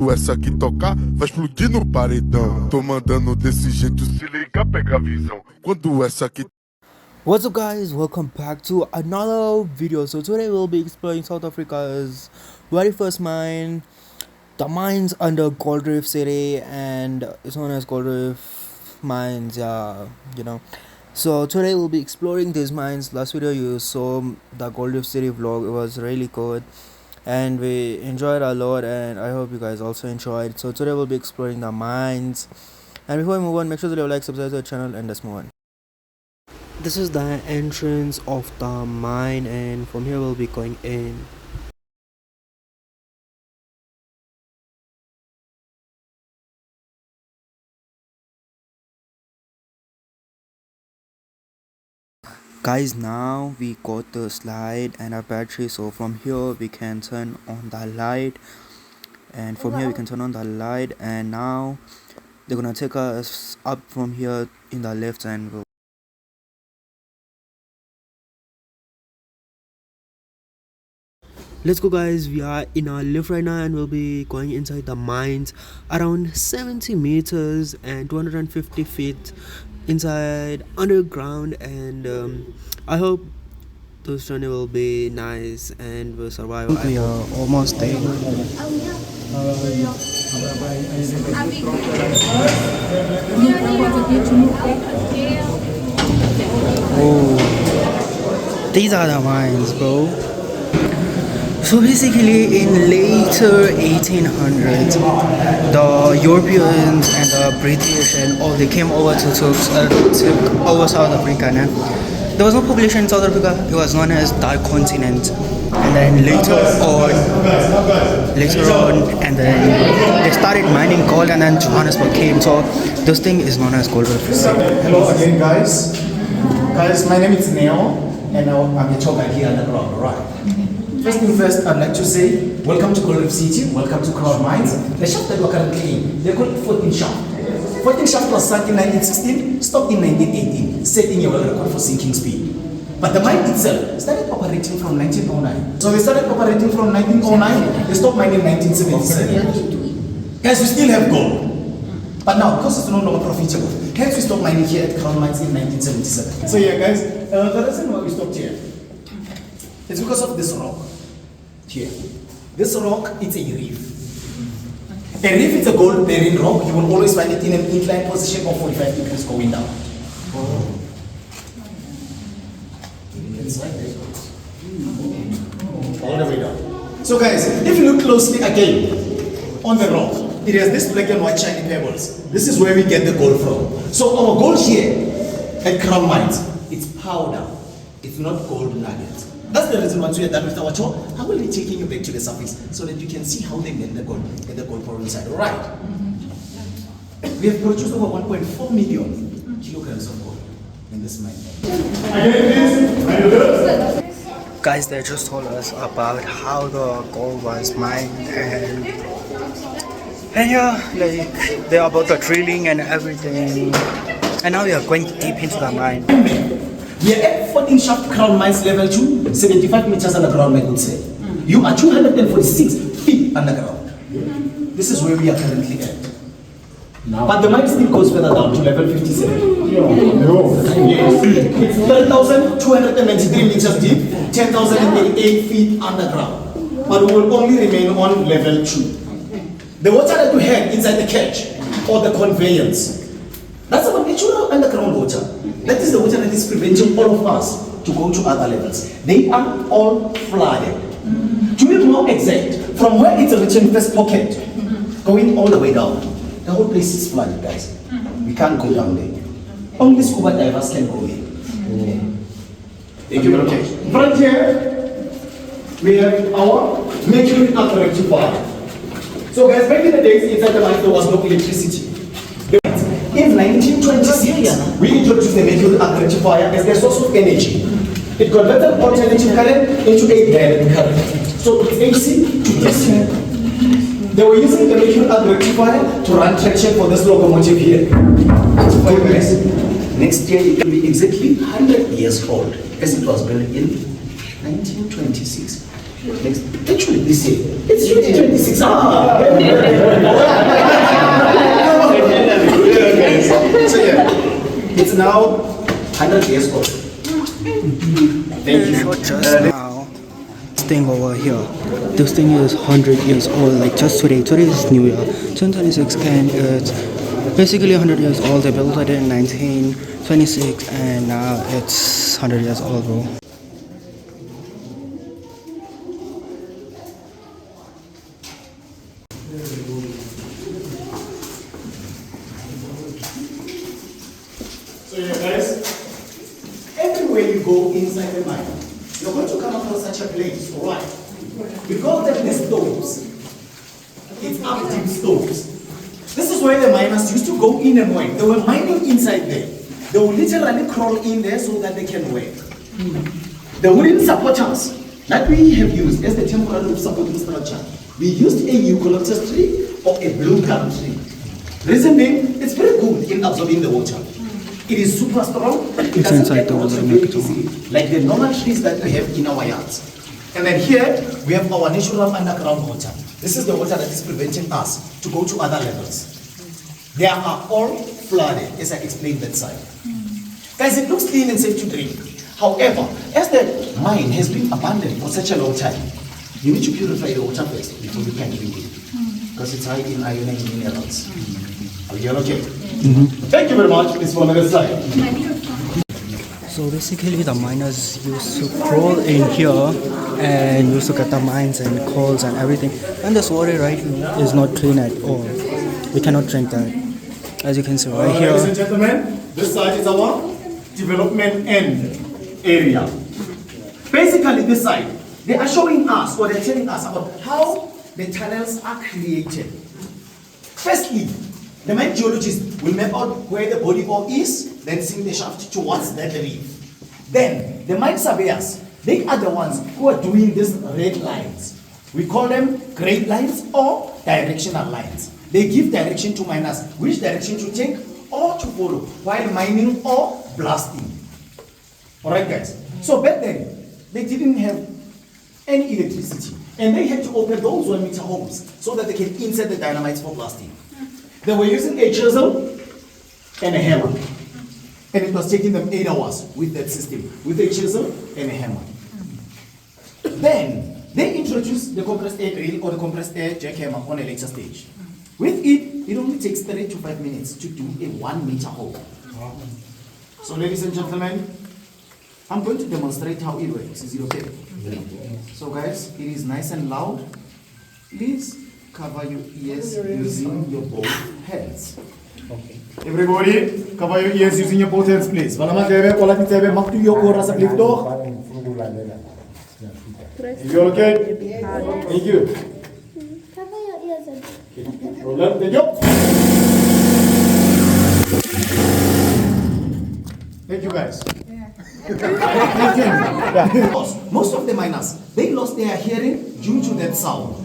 Essa que tocar vai explodir no paredão. Tô mandando desse jeito, se liga, pega a visão. Quando essa aqui. What's up guys, welcome back to another video. So today we'll be exploring South Africa's very first mine, the mines under Gold Reef City, and it's known as Gold Reef Mines, so today we'll be exploring these mines. Last video you saw the Gold Reef City vlog. It was really good and we enjoyed a lot, and I hope you guys also enjoyed. So today we'll be exploring the mines, and before we move on, make sure to leave a like, subscribe to the channel, and let's move on. This is the entrance of the mine, and from here we'll be going in. Guys, now we got the slide and a battery, so from here we can turn on the light, and from here we can turn on the light, and now they're gonna take us up from here in the left, and we'll let's go guys. We are in our lift right now and we'll be going inside the mines, around 70 meters and 250 feet inside underground, and I hope this journey will be nice and we'll survive. We are almost there. Oh, these are the mines, bro. So basically in later 1800s, the Europeans and the British and all, they came over to took over South Africa. And there was no population in South Africa. It was known as the continent. And then later on, and then they started mining gold, and then Johannesburg came. So this thing is known as Gold Reef City. Hello again, guys. Guys, my name is Neo, and I'm a tour guide here underground. Right. First thing first, I'd like to say welcome to Gold Reef City, welcome to Crown Mines. The shaft that we're currently in, they're called 14 shaft. 14 shaft was sunk in 1916, stopped in 1918, setting a world record for sinking speed. But the mine itself started operating from 1909. So they started operating from 1909, they stopped mining in 1977. Guys, we still have gold. But now, because it's no longer profitable, hence we stopped mining here at Crown Mines in 1977. So yeah, guys, the reason why we stopped here, it's because of this rock. Here. This rock, it's a reef. A reef is a gold bearing rock. You will always find it in an inclined position of 45 degrees going down. All the way down. So guys, if you look closely again on the rock, it has this black and white shiny pebbles. This is where we get the gold from. So our gold here at Crown Mines, it's powder. It's not gold nuggets. That's the reason why we are done with our tour. I will be taking you back to the surface so that you can see how they made the gold and the gold pour inside. Alright. We have produced over 1.4 million kilograms of gold in this mine. Guys, they just told us about how the gold was mined, and yeah, like they're about the drilling and everything. And now we are going deep into the mine. We are at 14 shaft Crown Mines level 2, 75 meters underground, I could say. You are 246 feet underground. This is where we are currently at. But the mine still goes further down to level 57. Yes. It's 30,293 meters deep, 10,088 feet underground. But we will only remain on level 2. The water that we have inside the catch or the conveyance, that's our natural underground water. That is the water that is preventing all of us to go to other levels. They are all flooded. To be more exact, from where it's reaching first pocket, going all the way down, the whole place is flooded, guys. We can't go down there. Only scuba divers can go there. Thank you very much. Right here, we have our mercury rectifier. So guys, back in the days, inside the mine there was no electricity. In 1926, we introduced the mercury rectifier as a source of energy. It converted alternative current into a direct current. So it's AC to DC. They were using the mercury rectifier to run traction for this locomotive here. For you guys, next year it will be exactly 100 years old, as it was built in 1926. Actually, this year, it's 2026. 100 years old. Thank you. So just now, this thing over here, this thing is 100 years old, like just today. Today is New Year, 2026, and it's basically 100 years old. They built it in 1926, and now it's 100 years old, bro. So yeah, guys, everywhere you go inside the mine, you're going to come across such a place, alright? We call them the stoves. It's up deep stoves. This is where the miners used to go in and work. They were mining inside there. They would literally crawl in there so that they can work. The wooden supporters that we have used as the temporary supporting structure, we used a eucalyptus tree or a blue gum tree. Reason being, it's very good in absorbing the water. It is super strong. It doesn't inside get the water water, very easily, like the normal trees that we have in our yards. And then here, we have our natural underground water. This is the water that is preventing us to go to other levels. They are all flooded, as I explained that side. Guys, it looks clean and safe to drink. However, as the mine has been abandoned for such a long time, you need to purify the water first before you can drink it. Because it's high in iron and minerals. Are you okay? Thank you very much. It's for another slide. So basically, the miners used to crawl in here and used to get the mines and coals and everything. And this water right is not clean at all. We cannot drink that. As you can see right here. Ladies and gentlemen, this side is our development end area. Basically, this side, they are showing us or they're telling us about how the tunnels are created. Firstly, the mine geologists will map out where the body ore is, then sink the shaft towards that reef. Then, the mine surveyors, they are the ones who are doing these red lines. We call them grade lines or directional lines. They give direction to miners, which direction to take or to follow while mining or blasting. Alright guys, so back then, they didn't have any electricity and they had to open those 1 meter holes so that they can insert the dynamites for blasting. They were using a chisel and a hammer. And it was taking them 8 hours with that system, with a chisel and a hammer. Then, they introduced the compressed air drill or the compressed air jackhammer on a later stage. With it only takes 3 to 5 minutes to do a 1 meter hole. So ladies and gentlemen, I'm going to demonstrate how it works. Is it okay? So guys, it is nice and loud. Please cover your ears using your both hands. Okay. Everybody, cover your ears using your both hands, please. If you're okay? Thank you. Cover your ears and Roland, thank you. Thank you guys. Most of the miners, they lost their hearing due to that sound.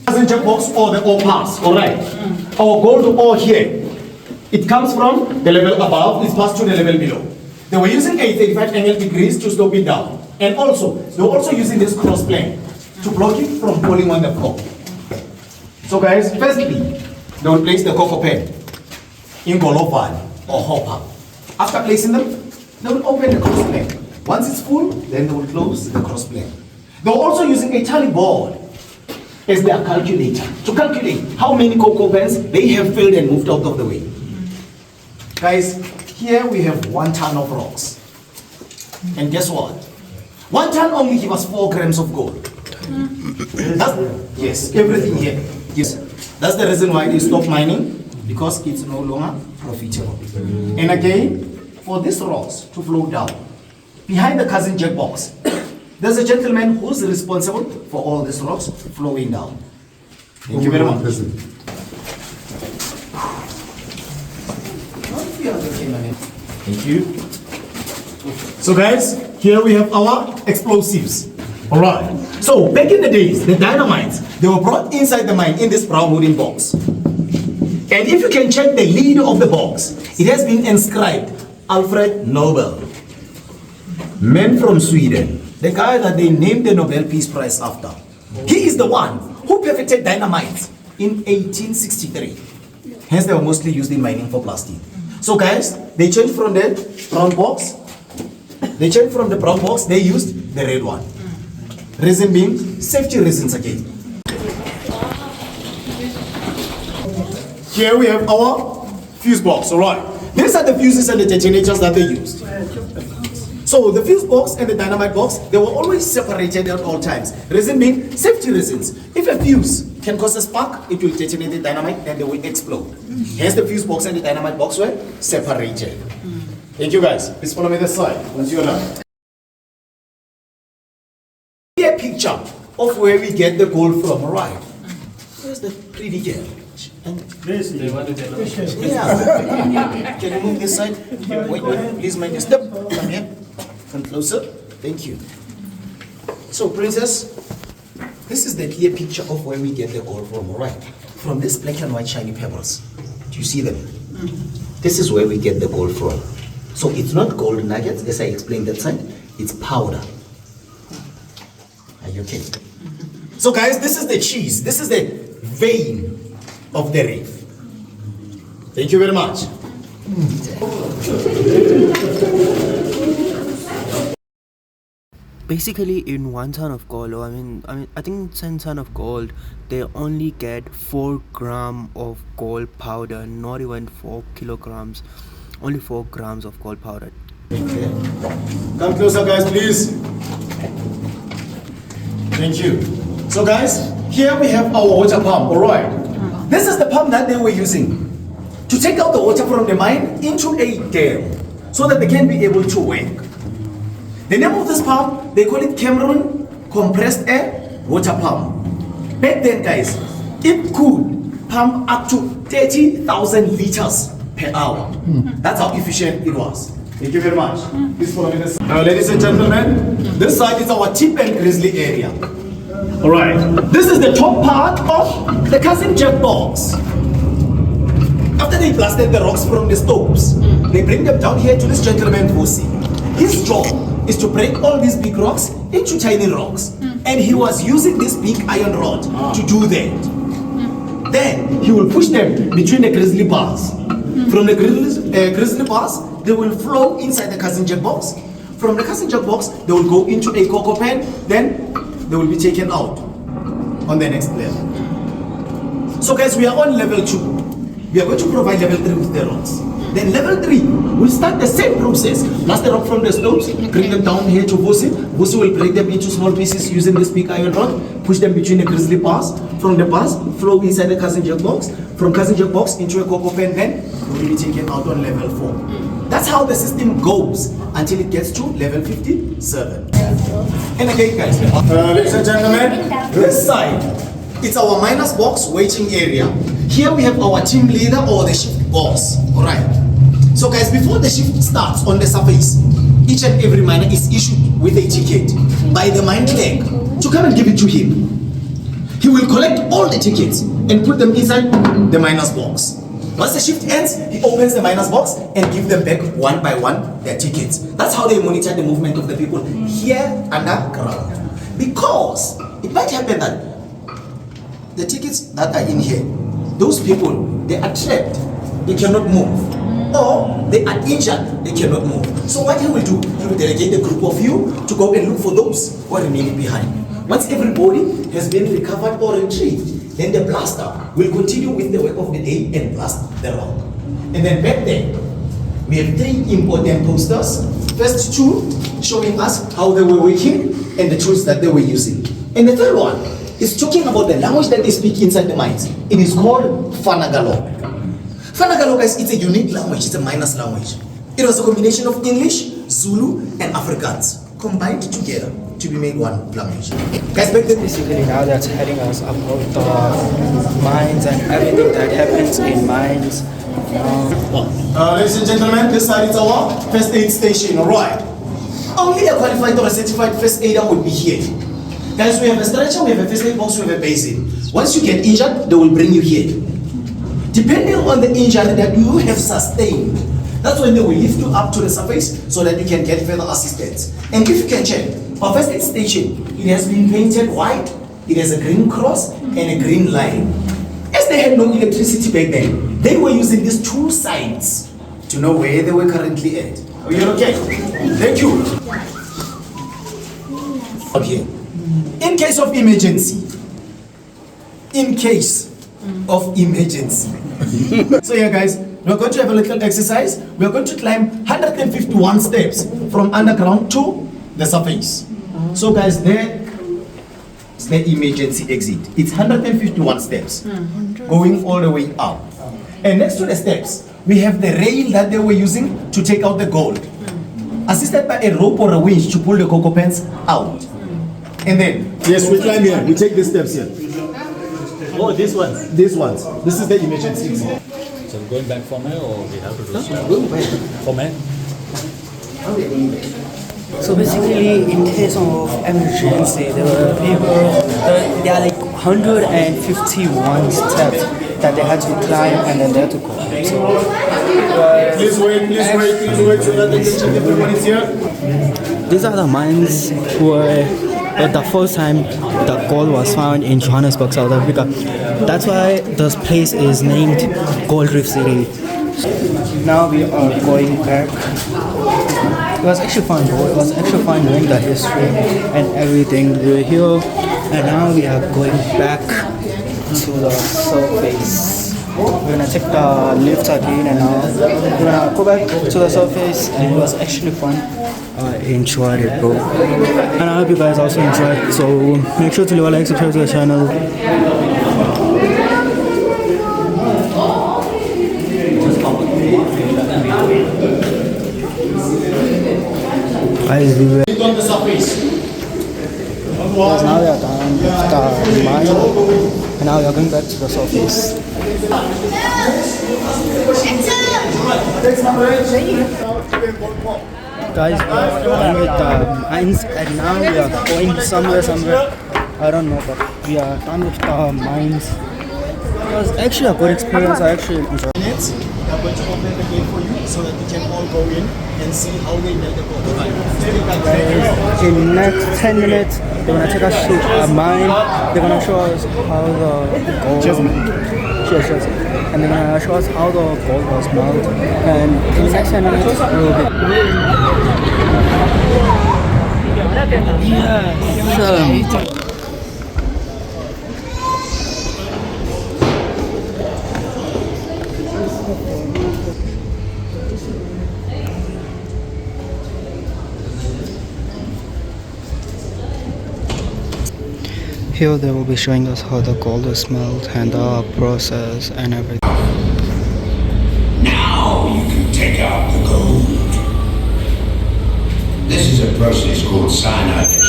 Passenger box or the ore pass, alright. Our gold ore here, it comes from the level above, it's passed to the level below. They were using a 35 angle degrees to slope it down. And also, they were also using this cross plane to block it from falling on the floor. So guys, firstly, they will place the cocoa pen in golovan or hopper. After placing them, they will open the cross plane. Once it's full, then they will close the cross plane. They were also using a tally board as their calculator to calculate how many cocoa pens they have filled and moved out of the way. Guys, here we have 1 ton of rocks. And guess what? 1 ton only gives us 4 grams of gold. Yes, everything here. Yes, that's the reason why they stop mining, because it's no longer profitable. And again, for these rocks to flow down, behind the cousin jack box, there's a gentleman who's responsible for all these rocks flowing down. Thank you very much. Thank you. So guys, here we have our explosives. Alright. So back in the days, the dynamites, they were brought inside the mine in this brown wooden box. And if you can check the lid of the box, it has been inscribed Alfred Nobel. Man from Sweden. The guy that they named the Nobel Peace Prize after. He is the one who perfected dynamite in 1863. Hence they were mostly used in mining for blasting. So guys, they changed from the brown box. They changed from the brown box, they used the red one. Reason being, safety reasons again. Here we have our fuse box, alright. These are the fuses and the detonators that they used. So the fuse box and the dynamite box, they were always separated at all times. Reason being, safety reasons. If a fuse can cause a spark, it will detonate the dynamite and they will explode. Hence the fuse box and the dynamite box were separated. Thank you guys. Please follow me this side once you're done. Here a picture of where we get the gold from, alright. Where's the pretty girl? And they want to tell us. Yeah. Can you move this side? Wait, please mind your step. Come here. Come closer. Thank you. So, princess, this is the clear picture of where we get the gold from, alright? From this black and white shiny pebbles. Do you see them? This is where we get the gold from. So it's not gold nuggets, as I explained that side. It's powder. Are you okay? So guys, this is the cheese. This is the vein of the reef. Thank you very much. Basically, in 1 ton of gold, or I think 10 ton of gold, they only get 4 grams of gold powder, not even 4 kilograms, only 4 grams of gold powder. Okay. Come closer, guys, please. Thank you. So, guys, here we have our water pump, alright? This is the pump that they were using to take out the water from the mine into a dam so that they can be able to work. The name of this pump, they call it Cameron Compressed Air Water Pump. Back then, guys, it could pump up to 30,000 liters per hour. That's how efficient it was. Thank you very much. Please follow me this side. Now, ladies and gentlemen, this side is our tip and grizzly area. Alright, this is the top part of the cousin jack box. After they blasted the rocks from the stoves, they bring them down here to this gentleman Vusi. His job is to break all these big rocks into tiny rocks. And he was using this big iron rod to do that. Then he will push them between the grizzly bars. From the grizzly bars, they will flow inside the cousin jack box. From the cousin jack box, they will go into a cocoa pan. Then they will be taken out on the next level. So guys, we are on level 2. We are going to provide level 3 with the rocks. Then level 3, we'll start the same process. Blast the rock from the stones, bring them down here to Vusi. Vusi will break them into small pieces using this big iron rod, push them between the grizzly bars. From the bars, flow inside the cousin jack box. From cousin jack box into a cocoa pan, then will be taken out on level 4. That's how the system goes until it gets to level 57. And again, guys, ladies and gentlemen, this side, it's our miners box waiting area. Here we have our team leader or the shift boss. Alright. So guys, before the shift starts on the surface, each and every miner is issued with a ticket by the mine clerk to come and give it to him. He will collect all the tickets and put them inside the miners box. Once the shift ends, he opens the miners box and gives them back one by one their tickets. That's how they monitor the movement of the people here underground. Because it might happen that the tickets that are in here, those people, they are trapped, they cannot move. Or they are injured, they cannot move. So what he will do, he will delegate a group of you to go and look for those who are remaining behind. Once everybody has been recovered or retrieved, then the blaster will continue with the work of the day and blast the rock. And then back there, we have 3 important posters. First 2 showing us how they were working and the tools that they were using. And the third one is talking about the language that they speak inside the mines. It is called Fanagalo. Fanagalo, guys, it's a unique language. It's a miners language. It was a combination of English, Zulu, and Afrikaans combined together to be made one language. Guys, back then, Basically, now they're telling us about the mines and everything that happens in mines. ladies and gentlemen, this side is our first aid station, alright? Only a qualified or a certified first aider would be here. Guys, we have a stretcher, we have a first aid box, we have a basin. Once you get injured, they will bring you here. Depending on the injury that you have sustained, that's when they will lift you up to the surface so that you can get further assistance. And if you can check, our first aid station, it has been painted white, it has a green cross and a green line. As they had no electricity back then, they were using these 2 signs to know where they were currently at. Are you okay? Thank you. Okay. In case of emergency. In case of emergency. So yeah guys, we're going to have a little exercise. We're going to climb 151 steps from underground to the surface. So guys, there is the emergency exit. It's 151 steps going all the way up. And next to the steps, we have the rail that they were using to take out the gold. Assisted by a rope or a winch to pull the cocoa pants out. And then, yes, we climb here. We take the steps here. Oh, this one. These ones. This is the emergency exit. So we're going back from here or we have to do from here? So basically, in case of emergency, there were people, there are like 151 steps that they had to climb and then they had to go. So, Please wait so that they can check everyone is here. these are the mines where the first time the gold was found in Johannesburg, South Africa. That's why this place is named Gold Reef City. Now we are going back. It was actually fun, bro. It was actually fun knowing the history and everything. We're here, and now we are going back to the surface. We're gonna take the lift again, and now we're gonna go back to the surface. And it was actually fun. I enjoyed it, bro. And I hope you guys also enjoyed. So make sure to leave a like, subscribe to the channel. Guys, we were On the surface. because now we are done with the mine, and now we are going back to the surface. Guys, we are done with the mines, and now we are going somewhere. I don't know, but we are done with the mines. It was actually a good experience. I actually enjoyed it. Minutes, they are going to open the gate for you so that you can all go in and see how they melt the gold. Guys, in the next 10 minutes, they're gonna take us to a mine. They're gonna show us how the gold. Cheers. And they're gonna show us how the gold was melted. And in the next 10 minutes, we will be. Yes. Here they will be showing us how the gold is smelted and the process and everything. Now you can take out the gold. This is a process called cyanidation.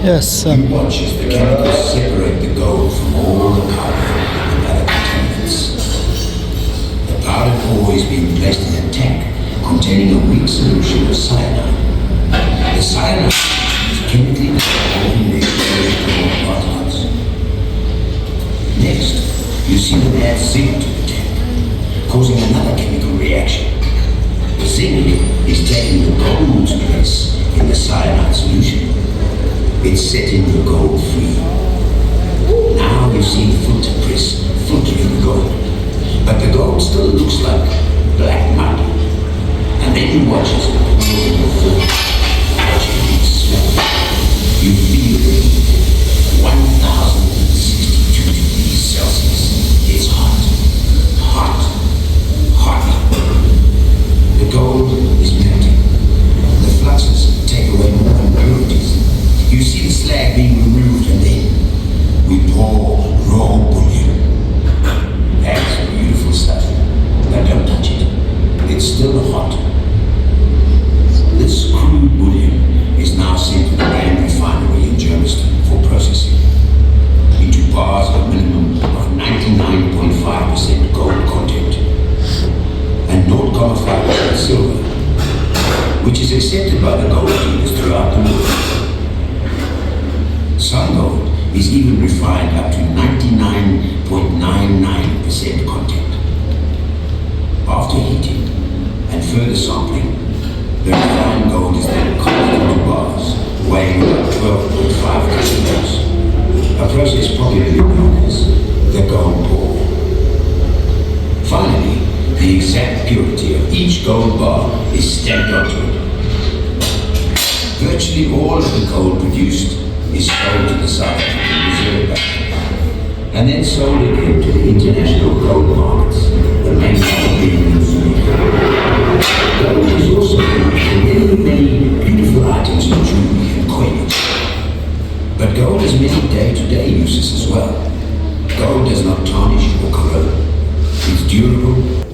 Yes, You watch as the chemicals separate the gold from all the powder and other contaminants. The powdered ore is being placed in a tank containing a weak solution of cyanide. The cyanide is chemically dissolved in the gold particles. Next, you see them add zinc to the tank, causing another chemical reaction. The zinc is taking the gold's place in the cyanide solution. It's setting the gold free. Now you see the filter press filtering the gold, but the gold still looks like black mud. And then you watch as it pours in your foot. Watch it smell. You feel the heat. 1062 degrees Celsius. It's hot. Hot. Hot. The gold is melting. The fluxes take away more impurities. You see the slag being removed, and then we pour raw bullion. That's beautiful stuff. But don't touch it. It's still hot. This crude bullion is now sent to the main refinery in Germiston for processing into bars of minimum of 99.5% gold content and 0.5% silver, which is accepted by the gold dealers throughout the world. Some gold is even refined up to 99.99% content. After heating and further sampling, the refined gold is then carved into bars, weighing about 12.5 kilos, a process popularly known as the gold pour. Finally, the exact purity of each gold bar is stamped onto it. Virtually all of the gold produced is sold to the South African Reserve Bank, and then sold again to the international gold markets, the main one being in Zurich. Gold is also used in many beautiful items of jewelry and coinage. But gold has many day-to-day uses as well. Gold does not tarnish or corrode. It's durable,